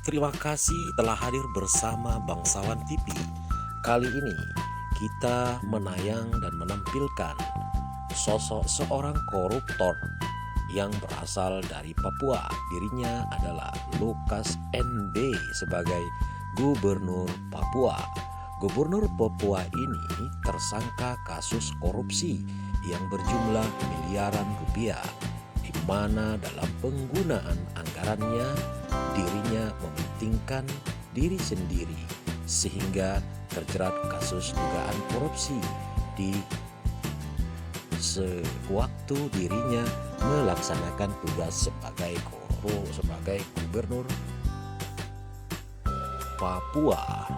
Terima kasih telah hadir bersama Bangsawan TV. Kali ini kita menayang dan menampilkan sosok seorang koruptor yang berasal dari Papua. Dirinya adalah Lukas NB sebagai Gubernur Papua. Gubernur Papua ini tersangka kasus korupsi yang berjumlah miliaran rupiah, di mana dalam penggunaan anggarannya dirinya mementingkan diri sendiri sehingga terjerat kasus dugaan korupsi di sewaktu dirinya melaksanakan tugas sebagai gubernur Papua.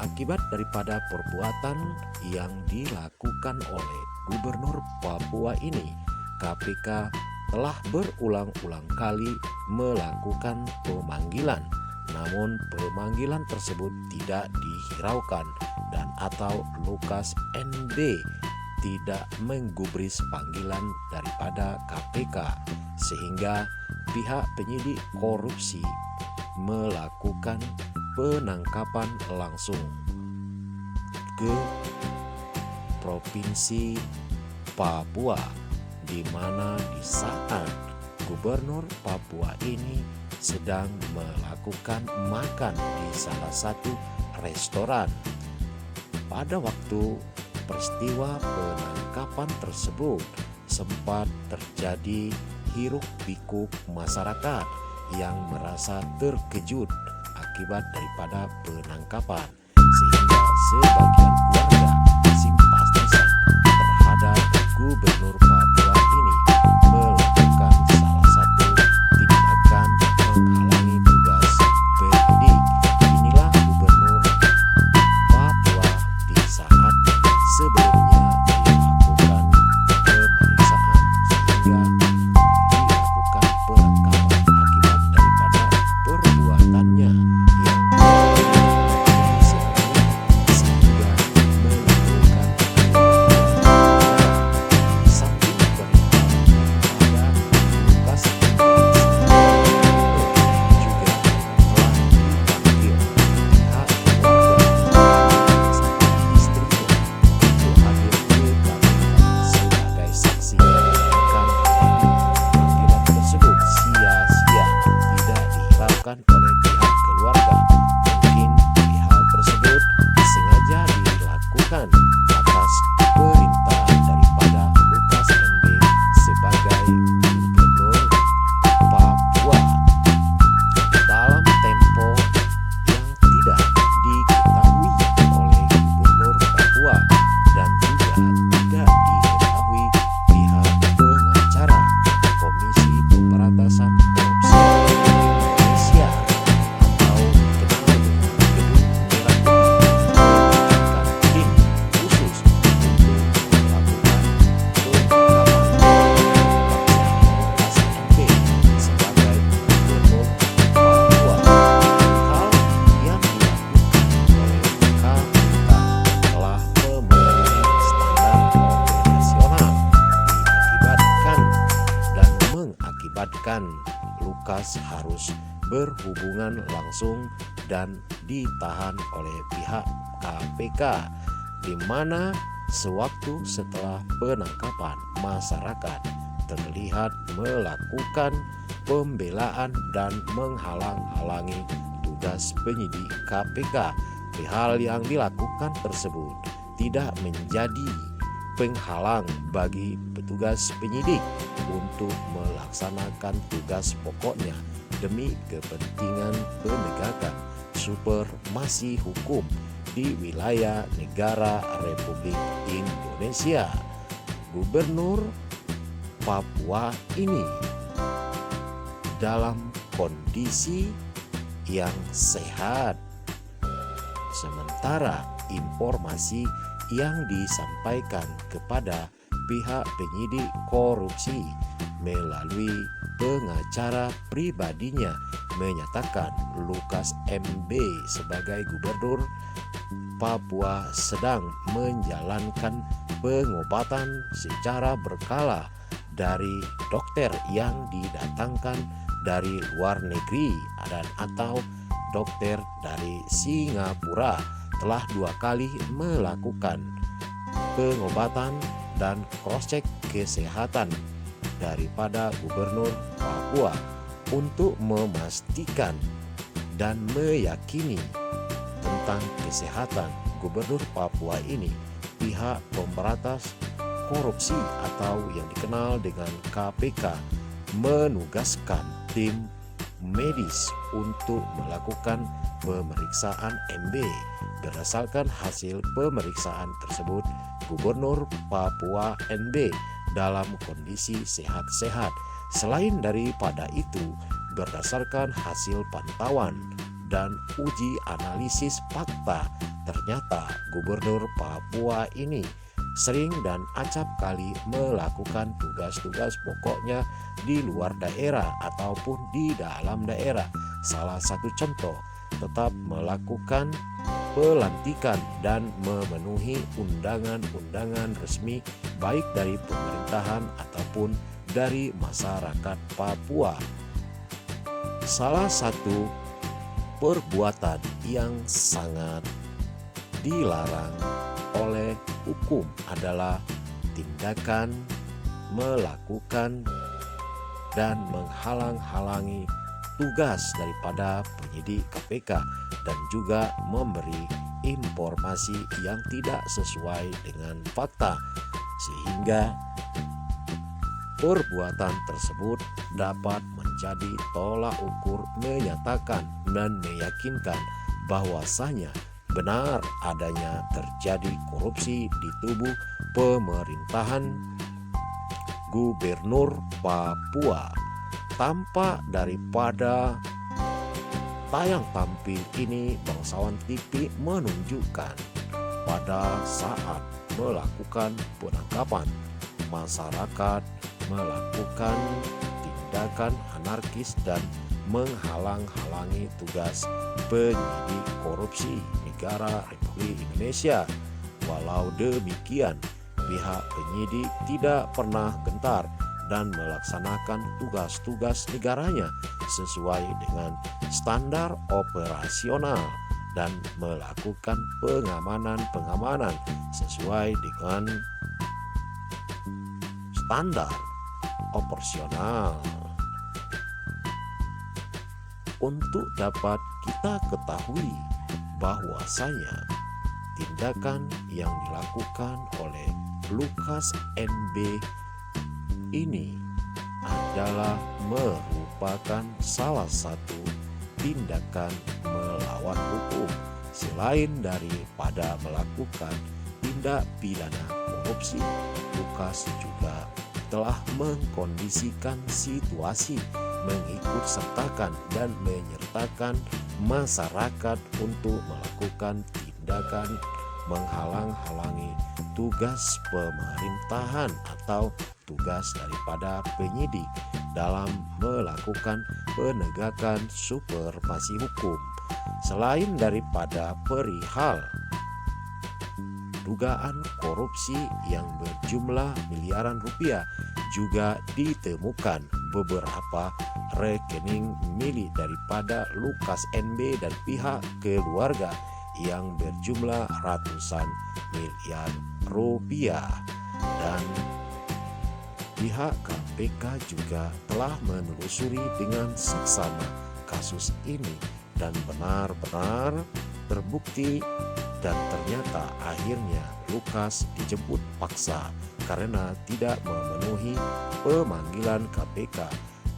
Akibat daripada perbuatan yang dilakukan oleh gubernur Papua ini, KPK telah berulang-ulang kali melakukan pemanggilan, namun pemanggilan tersebut tidak dihiraukan dan atau Lukas NB tidak menggubris panggilan daripada KPK, sehingga pihak penyidik korupsi melakukan penangkapan langsung ke Provinsi Papua, di mana di saat Gubernur Papua ini sedang melakukan makan di salah satu restoran. Pada waktu peristiwa penangkapan tersebut sempat terjadi hiruk-pikuk masyarakat yang merasa terkejut akibat daripada penangkapan, sehingga sebagian keluarga simpatisan terhadap Gubernur Papua ini melakukan salah satu tindakan menghalangi tugas penyidik. Inilah Gubernur Papua di saat sebelumnya dilakukan pemeriksaan sehingga dilakukan penangkapan akibat daripada perbuatannya yang sehingga menimbulkan samping perihal pada Lukas juga telah dipanggil pihak keluarga istrinya untuk hadir ke KPK sebagai saksi. Akan tetapi panggilan tersebut sia-sia, tidak dihiraukan oleh pihak keluarga. Mungkin hal tersebut sengaja dilakukan atas perintah daripada Lukas NB sebagai Gubernur Papua dalam tempo yang tidak diketahui oleh Gubernur Papua dan juga tidak diketahui pihak pengacara Komisi Pemberantasan Korupsi Indonesia atau dikenal dengan Gedung Merah Putih, membentukkan tim khusus untuk melakukan penangkapan Lukas NB sebagai Gubernur Papua. Hal yang dilakukan oleh KPK telah memenuhi standar operasional, mengakibatkan Lukas harus berhubungan langsung dan ditahan oleh pihak KPK, di mana sewaktu setelah penangkapan masyarakat terlihat melakukan pembelaan dan menghalang-halangi tugas penyidik KPK. Hal yang dilakukan tersebut tidak menjadi penghalang bagi petugas penyidik untuk melaksanakan tugas pokoknya demi kepentingan penegakan supremasi hukum di wilayah negara Republik Indonesia. Gubernur Papua ini dalam kondisi yang sehat, sementara informasi yang disampaikan kepada pihak penyidik korupsi melalui pengacara pribadinya menyatakan Lukas NB sebagai Gubernur Papua sedang menjalankan pengobatan secara berkala dari dokter yang didatangkan dari luar negeri dan atau dokter dari Singapura telah 2 kali melakukan pengobatan dan cross-check kesehatan daripada Gubernur Papua untuk memastikan dan meyakini tentang kesehatan Gubernur Papua ini. Pihak pemberantas korupsi atau yang dikenal dengan KPK menugaskan tim medis untuk melakukan pemeriksaan MB. Berdasarkan hasil pemeriksaan tersebut, Gubernur Papua NB dalam kondisi sehat-sehat. Selain daripada itu, berdasarkan hasil pantauan dan uji analisis fakta, ternyata Gubernur Papua ini sering dan acap kali melakukan tugas-tugas pokoknya di luar daerah ataupun di dalam daerah. Salah satu contoh, tetap melakukan pelantikan dan memenuhi undangan-undangan resmi baik dari pemerintahan ataupun dari masyarakat Papua. Salah satu perbuatan yang sangat dilarang oleh hukum adalah tindakan melakukan dan menghalang-halangi tugas daripada penyidik KPK dan juga memberi informasi yang tidak sesuai dengan fakta, sehingga perbuatan tersebut dapat menjadi tolak ukur menyatakan dan meyakinkan bahwasanya benar adanya terjadi korupsi di tubuh pemerintahan Gubernur Papua. Tampak daripada tayang tampil ini, bangsawan TV menunjukkan pada saat melakukan penangkapan, masyarakat melakukan tindakan anarkis dan menghalang-halangi tugas penyidik korupsi negara Republik Indonesia. Walau demikian, pihak penyidik tidak pernah gentar dan melaksanakan tugas-tugas negaranya sesuai dengan standar operasional dan melakukan pengamanan sesuai dengan standar operasional. Untuk dapat kita ketahui bahwasanya tindakan yang dilakukan oleh Lukas NB ini adalah merupakan salah satu tindakan melawan hukum. Selain daripada melakukan tindak pidana korupsi, Lukas juga telah mengkondisikan situasi, mengikut sertakan dan menyertakan masyarakat untuk melakukan tindakan menghalang-halangi tugas pemerintahan atau tugas daripada penyidik dalam melakukan penegakan supervisi hukum. Selain daripada perihal dugaan korupsi yang berjumlah miliaran rupiah, juga ditemukan beberapa rekening milik daripada Lukas NB dan pihak keluarga yang berjumlah ratusan miliar rupiah. Dan pihak KPK juga telah menelusuri dengan seksama kasus ini dan benar-benar terbukti, dan ternyata akhirnya Lukas dijemput paksa karena tidak memenuhi pemanggilan KPK.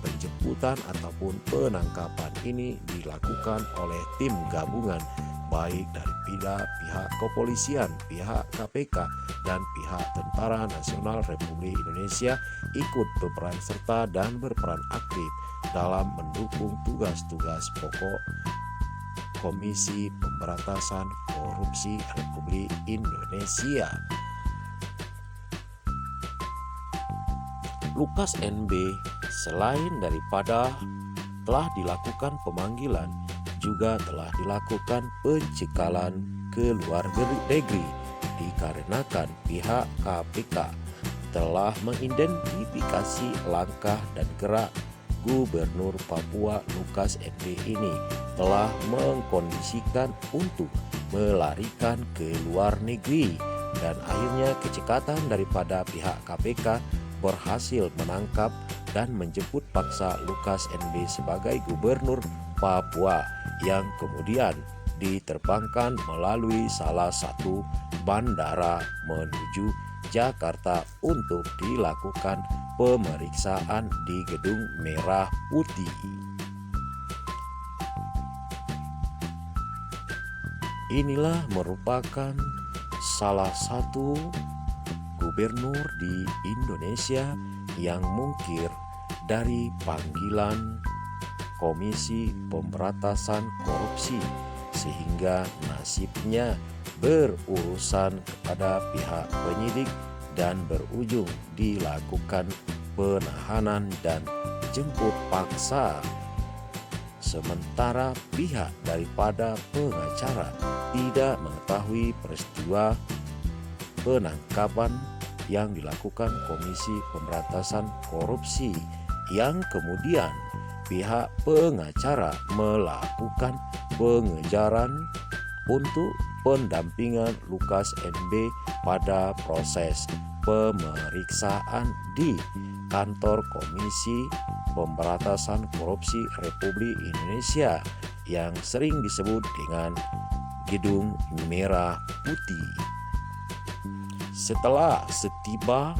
Penjemputan ataupun penangkapan ini dilakukan oleh tim gabungan baik dari pihak kepolisian, pihak KPK, dan pihak Tentara Nasional Republik Indonesia ikut berperan serta dan berperan aktif dalam mendukung tugas-tugas pokok Komisi Pemberantasan Korupsi Republik Indonesia. Lukas NB selain daripada telah dilakukan pemanggilan, juga telah dilakukan pencekalan ke luar negeri dikarenakan pihak KPK telah mengidentifikasi langkah dan gerak Gubernur Papua Lukas NB ini telah mengkondisikan untuk melarikan ke luar negeri, dan akhirnya kecekatan daripada pihak KPK berhasil menangkap dan menjemput paksa Lukas NB sebagai Gubernur Papua yang kemudian diterbangkan melalui salah satu bandara menuju Jakarta untuk dilakukan pemeriksaan di Gedung Merah Putih. Inilah merupakan salah satu gubernur di Indonesia yang mungkir dari panggilan Komisi Pemberantasan Korupsi, sehingga nasibnya berurusan kepada pihak penyidik dan berujung dilakukan penahanan dan jemput paksa. Sementara pihak daripada pengacara tidak mengetahui peristiwa penangkapan yang dilakukan Komisi Pemberantasan Korupsi, yang kemudian pihak pengacara melakukan pengejaran untuk pendampingan Lukas NB pada proses pemeriksaan di kantor Komisi Pemberantasan Korupsi Republik Indonesia yang sering disebut dengan Gedung Merah Putih. Setelah setiba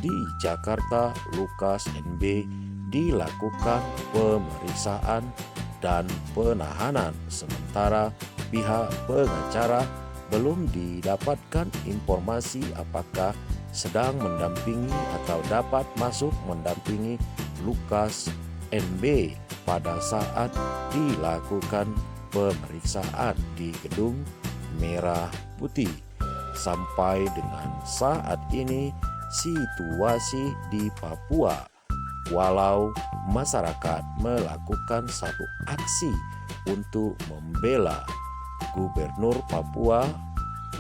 di Jakarta, Lukas NB dilakukan pemeriksaan dan penahanan, sementara pihak pengacara belum didapatkan informasi apakah sedang mendampingi atau dapat masuk mendampingi Lukas NB pada saat dilakukan pemeriksaan di Gedung Merah Putih. Sampai dengan saat ini situasi di Papua, walau masyarakat melakukan satu aksi untuk membela Gubernur Papua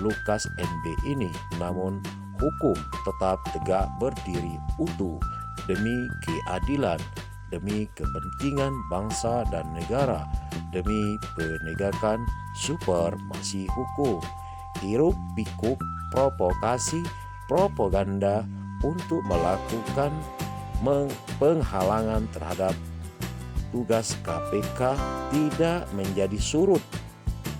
Lukas NB ini, namun hukum tetap tegak berdiri utuh demi keadilan, demi kepentingan bangsa dan negara, demi penegakan supremasi hukum. Hiruk pikuk provokasi propaganda untuk melakukan penghalangan terhadap tugas KPK tidak menjadi surut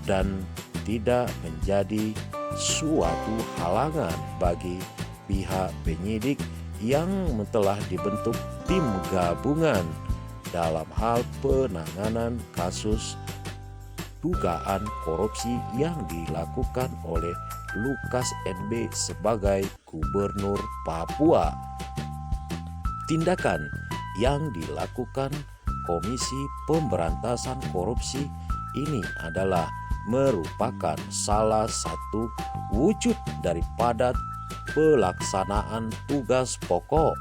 dan tidak menjadi suatu halangan bagi pihak penyidik yang telah dibentuk tim gabungan dalam hal penanganan kasus dugaan korupsi yang dilakukan oleh Lukas NB sebagai Gubernur Papua. Tindakan yang dilakukan Komisi Pemberantasan Korupsi ini adalah merupakan salah satu wujud daripada pelaksanaan tugas pokok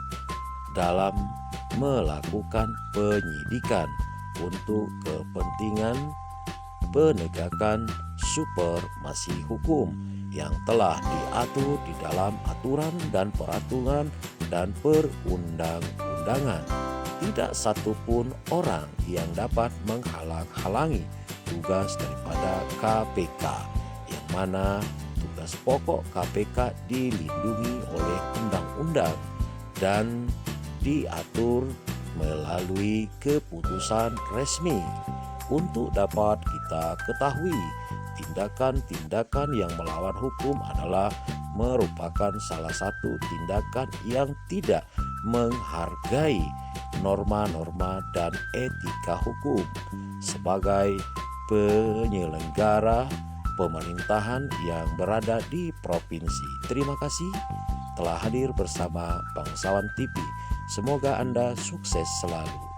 dalam melakukan penyidikan untuk kepentingan penegakan supremasi hukum yang telah diatur di dalam aturan dan peraturan dan perundang-undangan. Tidak satupun orang yang dapat menghalang-halangi tugas daripada KPK, yang mana tugas pokok KPK dilindungi oleh undang-undang dan diatur melalui keputusan resmi. Untuk dapat kita ketahui, tindakan-tindakan yang melawan hukum adalah merupakan salah satu tindakan yang tidak menghargai norma-norma dan etika hukum. Sebagai penyelenggara pemerintahan yang berada di provinsi, terima kasih telah hadir bersama Bangsawan TV. Semoga Anda sukses selalu.